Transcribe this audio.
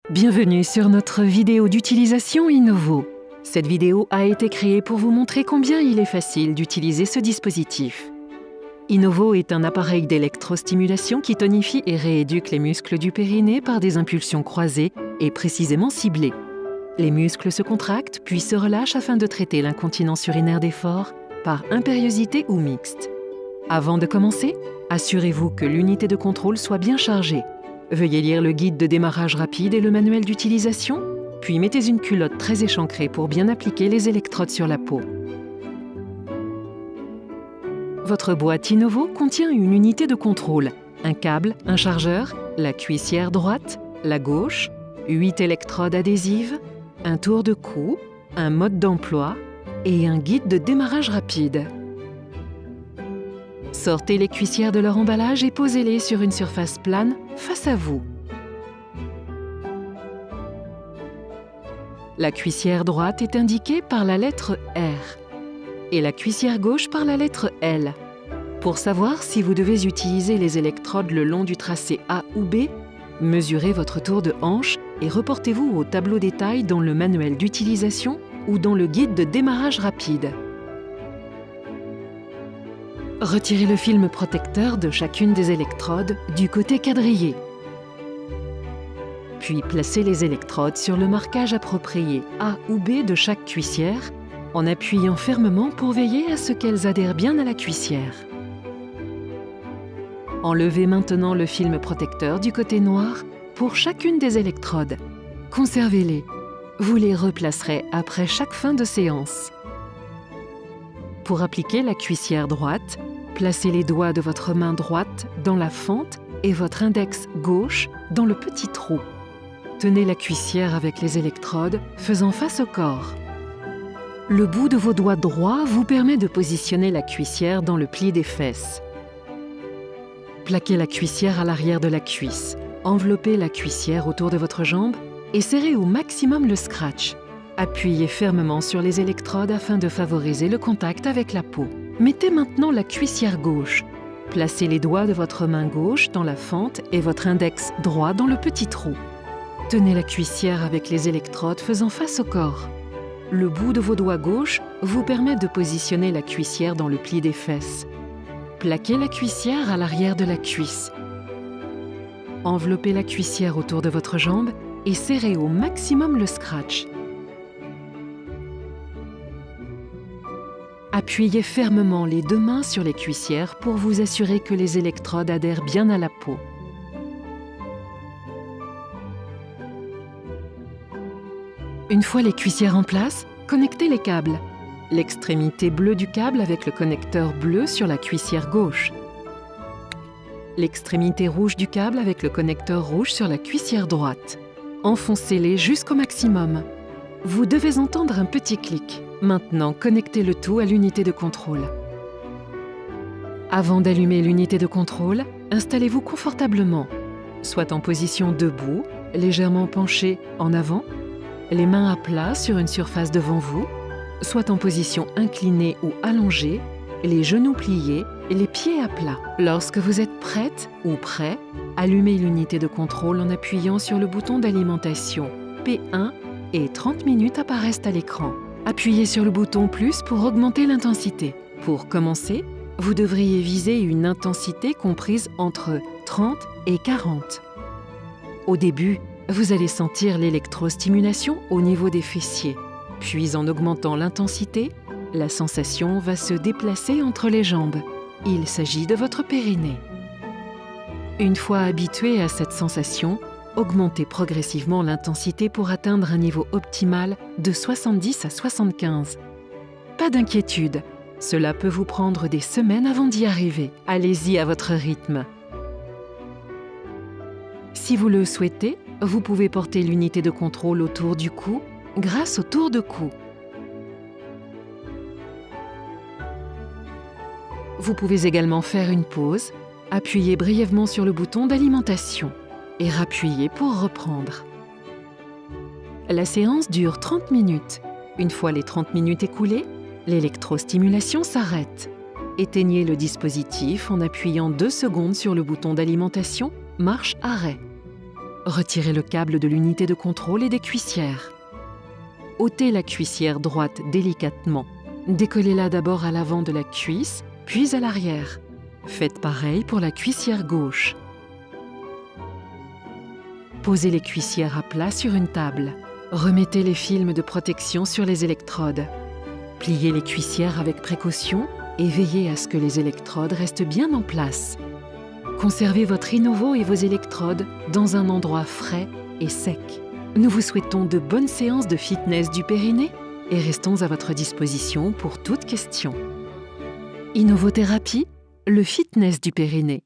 Bienvenue sur notre vidéo d'utilisation Innovo. Cette vidéo a été créée pour vous montrer combien il est facile d'utiliser ce dispositif. Innovo est un appareil d'électrostimulation qui tonifie et rééduque les muscles du périnée par des impulsions croisées et précisément ciblées. Les muscles se contractent puis se relâchent afin de traiter l'incontinence urinaire d'effort par impériosité ou mixte. Avant de commencer, assurez-vous que l'unité de contrôle soit bien chargée. Veuillez lire le guide de démarrage rapide et le manuel d'utilisation, puis mettez une culotte très échancrée pour bien appliquer les électrodes sur la peau. Votre boîte Innovo contient une unité de contrôle, un câble, un chargeur, la cuissière droite, la gauche, 8 électrodes adhésives, un tour de cou, un mode d'emploi et un guide de démarrage rapide. Sortez les cuissières de leur emballage et posez-les sur une surface plane face à vous. La cuissière droite est indiquée par la lettre R et la cuissière gauche par la lettre L. Pour savoir si vous devez utiliser les électrodes le long du tracé A ou B, mesurez votre tour de hanche et reportez-vous au tableau détail dans le manuel d'utilisation ou dans le guide de démarrage rapide. Retirez le film protecteur de chacune des électrodes du côté quadrillé. Puis placez les électrodes sur le marquage approprié A ou B de chaque cuissière en appuyant fermement pour veiller à ce qu'elles adhèrent bien à la cuissière. Enlevez maintenant le film protecteur du côté noir pour chacune des électrodes. Conservez-les. Vous les replacerez après chaque fin de séance. Pour appliquer la cuissière droite, placez les doigts de votre main droite dans la fente et votre index gauche dans le petit trou. Tenez la cuissière avec les électrodes faisant face au corps. Le bout de vos doigts droits vous permet de positionner la cuissière dans le pli des fesses. Plaquez la cuissière à l'arrière de la cuisse. Enveloppez la cuissière autour de votre jambe et serrez au maximum le scratch. Appuyez fermement sur les électrodes afin de favoriser le contact avec la peau. Mettez maintenant la cuissière gauche. Placez les doigts de votre main gauche dans la fente et votre index droit dans le petit trou. Tenez la cuissière avec les électrodes faisant face au corps. Le bout de vos doigts gauche vous permet de positionner la cuissière dans le pli des fesses. Plaquez la cuissière à l'arrière de la cuisse. Enveloppez la cuissière autour de votre jambe et serrez au maximum le scratch. Appuyez fermement les deux mains sur les cuissières pour vous assurer que les électrodes adhèrent bien à la peau. Une fois les cuissières en place, connectez les câbles. L'extrémité bleue du câble avec le connecteur bleu sur la cuissière gauche. L'extrémité rouge du câble avec le connecteur rouge sur la cuissière droite. Enfoncez-les jusqu'au maximum. Vous devez entendre un petit clic. Maintenant, connectez le tout à l'unité de contrôle. Avant d'allumer l'unité de contrôle, installez-vous confortablement, soit en position debout, légèrement penché en avant, les mains à plat sur une surface devant vous, soit en position inclinée ou allongée, les genoux pliés et les pieds à plat. Lorsque vous êtes prête ou prêt, allumez l'unité de contrôle en appuyant sur le bouton d'alimentation P1 et 30 minutes apparaissent à l'écran. Appuyez sur le bouton plus pour augmenter l'intensité. Pour commencer, vous devriez viser une intensité comprise entre 30 et 40. Au début, vous allez sentir l'électrostimulation au niveau des fessiers. Puis en augmentant l'intensité, la sensation va se déplacer entre les jambes. Il s'agit de votre périnée. Une fois habitué à cette sensation, augmentez progressivement l'intensité pour atteindre un niveau optimal de 70 à 75. Pas d'inquiétude, cela peut vous prendre des semaines avant d'y arriver. Allez-y à votre rythme. Si vous le souhaitez, vous pouvez porter l'unité de contrôle autour du cou grâce au tour de cou. Vous pouvez également faire une pause, appuyer brièvement sur le bouton d'alimentation et rappuyez pour reprendre. La séance dure 30 minutes. Une fois les 30 minutes écoulées, l'électrostimulation s'arrête. Éteignez le dispositif en appuyant 2 secondes sur le bouton d'alimentation, marche arrêt. Retirez le câble de l'unité de contrôle et des cuissières. Ôtez la cuissière droite délicatement. Décollez-la d'abord à l'avant de la cuisse, puis à l'arrière. Faites pareil pour la cuissière gauche. Posez les cuissières à plat sur une table. Remettez les films de protection sur les électrodes. Pliez les cuissières avec précaution et veillez à ce que les électrodes restent bien en place. Conservez votre Innovo et vos électrodes dans un endroit frais et sec. Nous vous souhaitons de bonnes séances de fitness du périnée et restons à votre disposition pour toute question. Innovothérapie, le fitness du périnée.